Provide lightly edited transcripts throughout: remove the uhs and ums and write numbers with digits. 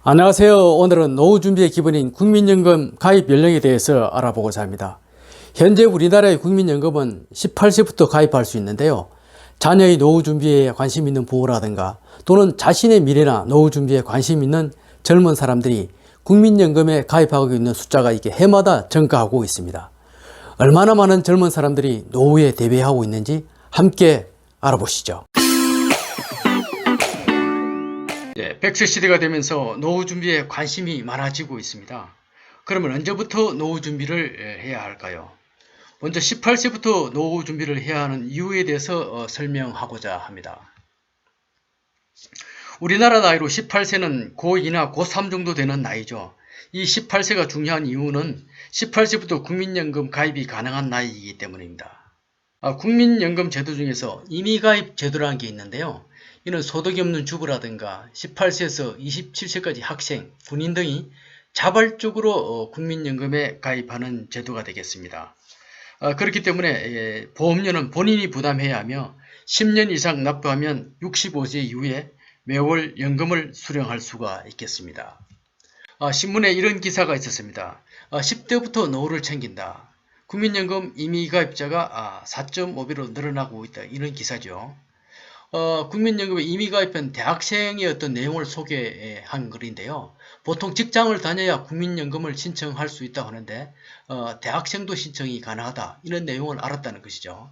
안녕하세요. 오늘은 노후 준비의 기본인 국민연금 가입 연령에 대해서 알아보고자 합니다. 현재 우리나라의 국민연금은 18세부터 가입할 수 있는데요. 자녀의 노후 준비에 관심 있는 부모라든가 또는 자신의 미래나 노후 준비에 관심 있는 젊은 사람들이 국민연금에 가입하고 있는 숫자가 이게 해마다 증가하고 있습니다. 얼마나 많은 젊은 사람들이 노후에 대비하고 있는지 함께 알아보시죠. 100세 시대가 되면서 노후 준비에 관심이 많아지고 있습니다. 그러면 언제부터 노후 준비를 해야 할까요? 먼저 18세부터 노후 준비를 해야 하는 이유에 대해서 설명하고자 합니다. 우리나라 나이로 18세는 고2나 고3 정도 되는 나이죠. 이 18세가 중요한 이유는 18세부터 국민연금 가입이 가능한 나이이기 때문입니다. 국민연금 제도 중에서 임의가입 제도라는 게 있는데요. 이는 소득이 없는 주부라든가 18세에서 27세까지 학생, 군인 등이 자발적으로 국민연금에 가입하는 제도가 되겠습니다. 그렇기 때문에 보험료는 본인이 부담해야 하며 10년 이상 납부하면 65세 이후에 매월 연금을 수령할 수가 있겠습니다. 신문에 이런 기사가 있었습니다. 10대부터 노후를 챙긴다. 국민연금 임의가입자가 4.5배로 늘어나고 있다. 이런 기사죠. 국민연금에 임의가입한 대학생의 어떤 내용을 소개한 글인데요. 보통 직장을 다녀야 국민연금을 신청할 수 있다고 하는데 대학생도 신청이 가능하다. 이런 내용을 알았다는 것이죠.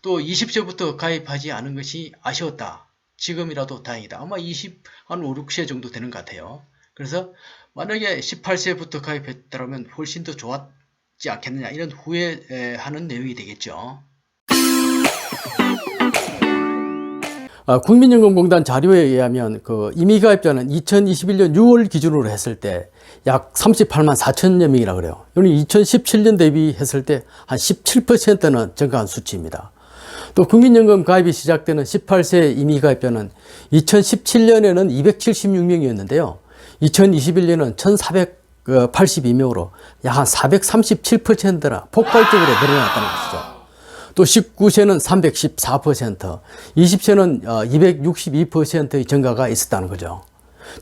또 20세부터 가입하지 않은 것이 아쉬웠다. 지금이라도 다행이다. 아마 5, 6세 정도 되는 것 같아요. 그래서 만약에 18세부터 가입했다면 훨씬 더 좋았지 않겠느냐. 이런 후회하는 내용이 되겠죠. 국민연금공단 자료에 의하면 임의가입자는 2021년 6월 기준으로 했을 때 약 38만 4천여 명이라 그래요. 이는 2017년 대비했을 때 한 17%는 증가한 수치입니다. 또 국민연금 가입이 시작되는 18세 임의가입자는 2017년에는 276명이었는데요. 2021년은 1,482명으로 약 한 437%나 폭발적으로 늘어났다는 것이죠. 또 19세는 314%, 20세는 262%의 증가가 있었다는 거죠.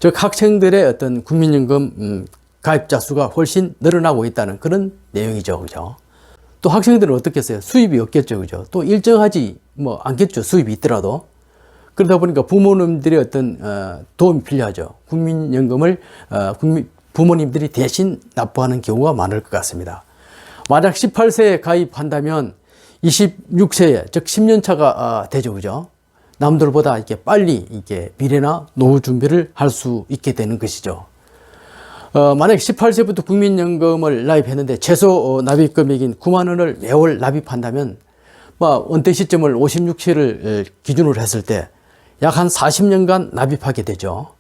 즉 학생들의 어떤 국민연금 가입자 수가 훨씬 늘어나고 있다는 그런 내용이죠. 그죠? 또 학생들은 어떻겠어요? 수입이 없겠죠. 그죠? 또 일정하지 않겠죠. 수입이 있더라도. 그러다 보니까 부모님들의 어떤 도움이 필요하죠. 국민연금을 부모님들이 대신 납부하는 경우가 많을 것 같습니다. 만약 18세에 가입한다면 26세에, 즉 10년 차가 되죠. 그죠? 남들보다 이렇게 빨리 미래나 노후 준비를 할 수 있게 되는 것이죠. 만약 18세부터 국민연금을 납입했는데 최소 납입 금액인 9만 원을 매월 납입한다면 은퇴 시점을 56세를 기준으로 했을 때 약 한 40년간 납입하게 되죠.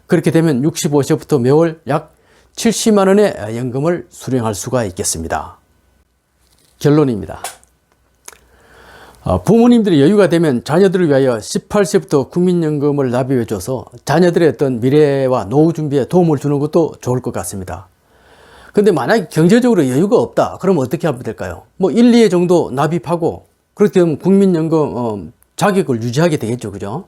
그렇게 되면 65세부터 매월 약 70만 원의 연금을 수령할 수가 있겠습니다. 결론입니다. 부모님들이 여유가 되면 자녀들을 위하여 18세부터 국민연금을 납입해줘서 자녀들의 어떤 미래와 노후 준비에 도움을 주는 것도 좋을 것 같습니다. 그런데 만약에 경제적으로 여유가 없다. 그러면 어떻게 하면 될까요? 1, 2회 정도 납입하고 그렇게 되면 국민연금 자격을 유지하게 되겠죠. 그죠?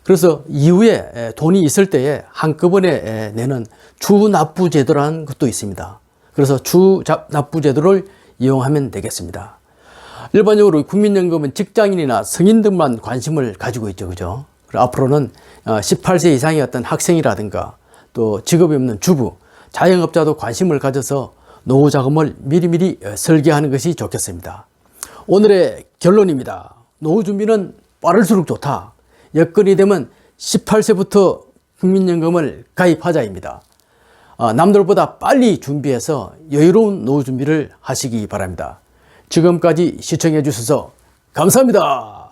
그래서 이후에 돈이 있을 때에 한꺼번에 내는 주납부제도라는 것도 있습니다. 그래서 주납부제도를 이용하면 되겠습니다. 일반적으로 국민연금은 직장인이나 성인들만 관심을 가지고 있죠. 그죠? 앞으로는 18세 이상의 어떤 학생이라든가 또 직업이 없는 주부, 자영업자도 관심을 가져서 노후 자금을 미리미리 설계하는 것이 좋겠습니다. 오늘의 결론입니다. 노후 준비는 빠를수록 좋다. 여건이 되면 18세부터 국민연금을 가입하자입니다. 남들보다 빨리 준비해서 여유로운 노후 준비를 하시기 바랍니다. 지금까지 시청해 주셔서 감사합니다.